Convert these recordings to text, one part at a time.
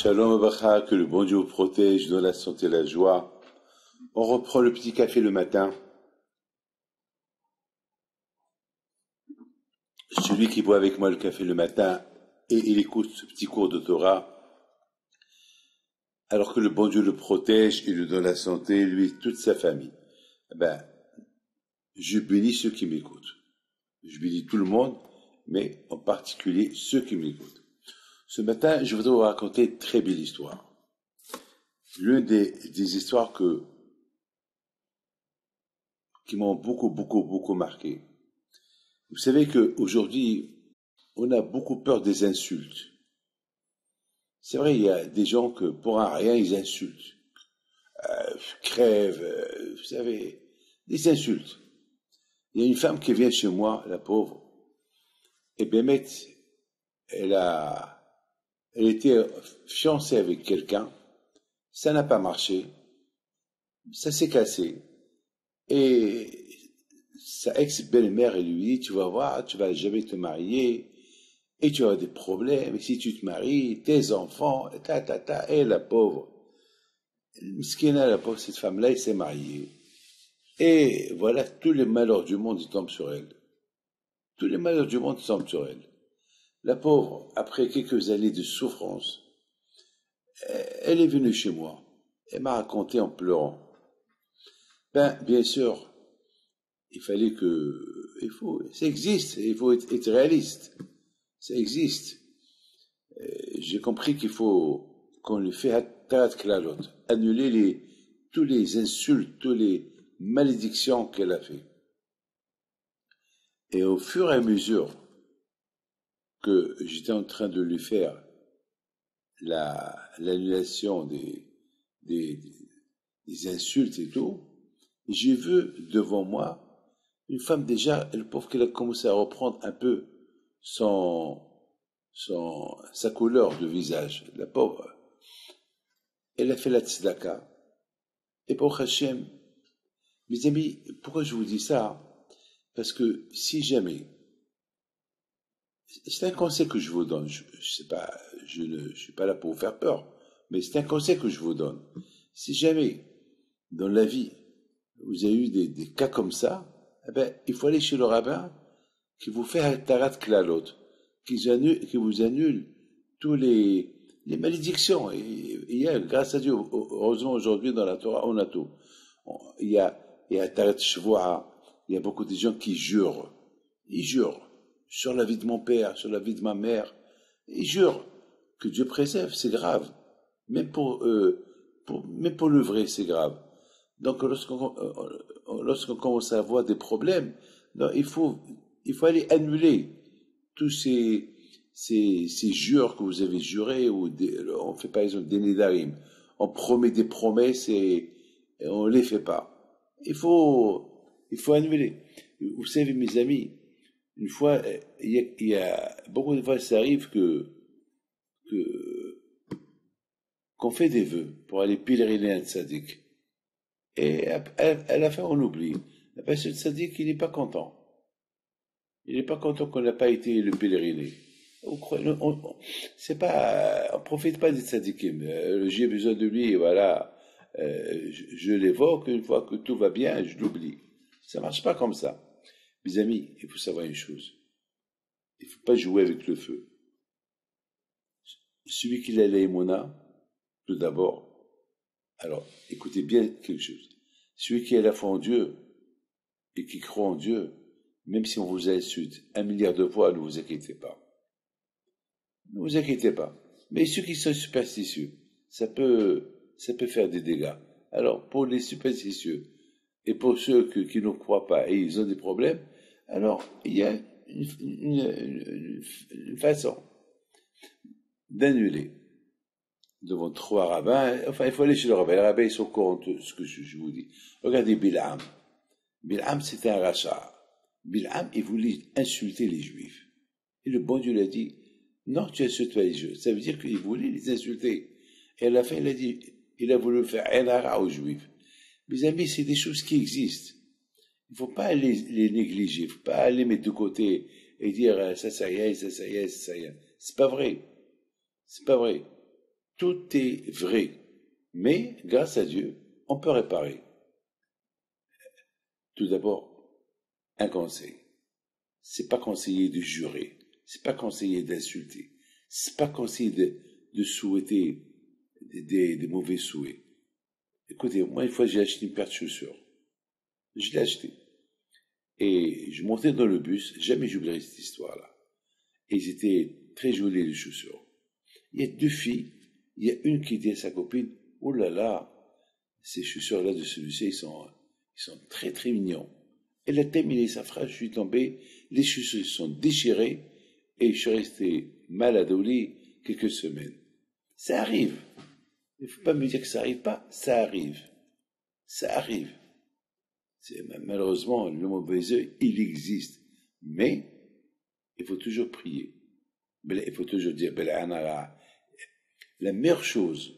Shalom Abacha, que le bon Dieu vous protège, donne la santé et la joie. On reprend le petit café le matin. Celui qui boit avec moi le café le matin et il écoute ce petit cours de Torah, alors que le bon Dieu le protège, il lui donne la santé, lui, toute sa famille. Je bénis ceux qui m'écoutent. Je bénis tout le monde, mais en particulier ceux qui m'écoutent. Ce matin, je voudrais vous raconter une très belle histoire. L'une des histoires qui m'ont beaucoup marqué. Vous savez qu'aujourd'hui, on a beaucoup peur des insultes. C'est vrai, il y a des gens que pour un rien, ils insultent. Crève, vous savez, des insultes. Il y a une femme qui vient chez moi, la pauvre, et Bémet, elle était fiancée avec quelqu'un, ça n'a pas marché, ça s'est cassé, et sa ex-belle-mère, elle lui dit, tu vas voir, tu vas jamais te marier, et tu auras des problèmes, et si tu te maries, tes enfants, et la pauvre, Miskina, la pauvre, cette femme-là, elle s'est mariée, et voilà, tous les malheurs du monde, ils tombent sur elle. Tous les malheurs du monde tombent sur elle. La pauvre, après quelques années de souffrance, elle est venue chez moi. Elle m'a raconté en pleurant. Bien sûr, ça existe, il faut être réaliste. Ça existe. J'ai compris qu'il faut qu'on lui fait hatat klalot, annuler tous les insultes, toutes les malédictions qu'elle a fait. Et au fur et à mesure que j'étais en train de lui faire l'annulation des insultes et tout, j'ai vu devant moi une femme déjà, elle pauvre qu'elle a commencé à reprendre un peu sa couleur de visage. La pauvre, elle a fait la tzedaka. Et pour Hachem, mes amis, pourquoi je vous dis ça? Parce que si jamais, c'est un conseil que je vous donne, je sais pas, je ne suis pas là pour vous faire peur, mais c'est un conseil que je vous donne. Si jamais, dans la vie, vous avez eu des cas comme ça, il faut aller chez le rabbin qui vous fait tarat klalot, qui vous annule tous les malédictions. Et il y a, grâce à Dieu, heureusement aujourd'hui dans la Torah, on a tout. Il y a tarat shvoa, il y a beaucoup de gens qui jurent. Ils jurent sur la vie de mon père, sur la vie de ma mère. Ils jurent que Dieu préserve, c'est grave. Même pour le vrai, c'est grave. Donc, lorsqu'on commence à avoir des problèmes, non, il faut aller annuler tous ces jures que vous avez jurés, on fait par exemple des nédarim. On promet des promesses et on les fait pas. Il faut annuler. Vous savez, mes amis, une fois, il y a beaucoup de fois, ça arrive qu'on fait des vœux pour aller pèleriner un tzaddik. Et à la fin, on oublie. Ce tzaddik, il n'est pas content. Il n'est pas content qu'on n'a pas été le pèleriner. On profite pas des tzaddikim. J'ai besoin de lui, et voilà. Je l'évoque, une fois que tout va bien, je l'oublie. Ça marche pas comme ça. Mes amis, il faut savoir une chose. Il faut pas jouer avec le feu. Celui qui a l'aïmona, tout d'abord, alors, écoutez bien quelque chose. Celui qui a la foi en Dieu et qui croit en Dieu, même si on vous insulte 1 milliard de fois, ne vous inquiétez pas. Ne vous inquiétez pas. Mais ceux qui sont superstitieux, ça peut faire des dégâts. Alors, pour les superstitieux et pour ceux qui ne croient pas et ils ont des problèmes, alors il y a une façon d'annuler devant 3 rabbins. Enfin, il faut aller chez le rabbin. Les rabbins, ils sont au courant de ce que je vous dis. Regardez Bil'am. Bil'am, c'était un rachat. Bil'am, il voulait insulter les Juifs. Et le bon Dieu lui a dit, non, tu insultes pas les Juifs. Ça veut dire qu'il voulait les insulter. Et à la fin, il a voulu faire un hara aux Juifs. Mes amis, c'est des choses qui existent. Il ne faut pas les négliger. Il ne faut pas les mettre de côté et dire, ça y est. C'est pas vrai. C'est pas vrai. Tout est vrai. Mais, grâce à Dieu, on peut réparer. Tout d'abord, un conseil. C'est pas conseillé de jurer. C'est pas conseillé d'insulter. C'est pas conseillé de souhaiter des mauvais souhaits. Écoutez, moi, une fois, j'ai acheté une paire de chaussures. Je l'ai acheté. Et je montais dans le bus. Jamais j'oublierai cette histoire-là. Et ils étaient très jolies, les chaussures. Il y a deux filles. Il y a une qui dit à sa copine, oh là là, ces chaussures-là de celui-ci, ils sont très très mignons. Elle a terminé sa phrase, je suis tombé, les chaussures sont déchirées et je suis resté malade au lit quelques semaines. Ça arrive. Il ne faut pas me dire que ça n'arrive pas, ça arrive. Ça arrive. Malheureusement, le mauvais œil, il existe. Mais, il faut toujours prier. Il faut toujours dire, la meilleure chose,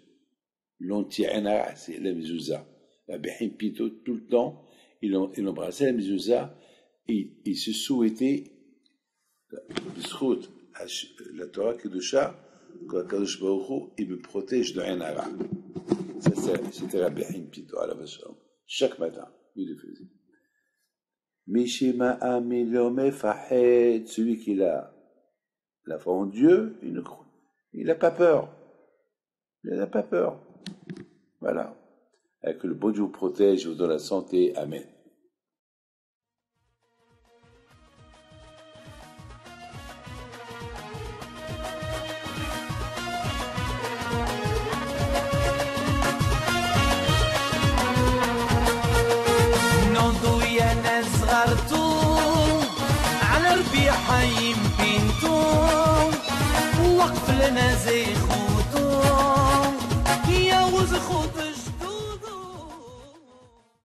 l'anti-anara, c'est la mezouza. La Béhim Pinto, tout le temps, il embrassait la mezouza et il se souhaitait, la Torah Kedusha, que Kadosh Baruch Hu, il me protège de anara. C'était la Béhim Pinto à la Vachon. Chaque matin, il le faisait. Mishima Amilome Fahed, celui qui a la foi en Dieu, il n'a pas peur. Il n'a pas peur. Voilà. Et que le bon Dieu vous protège, vous donne la santé. Amen. على ربيع حيم بنتو وقف لنا زين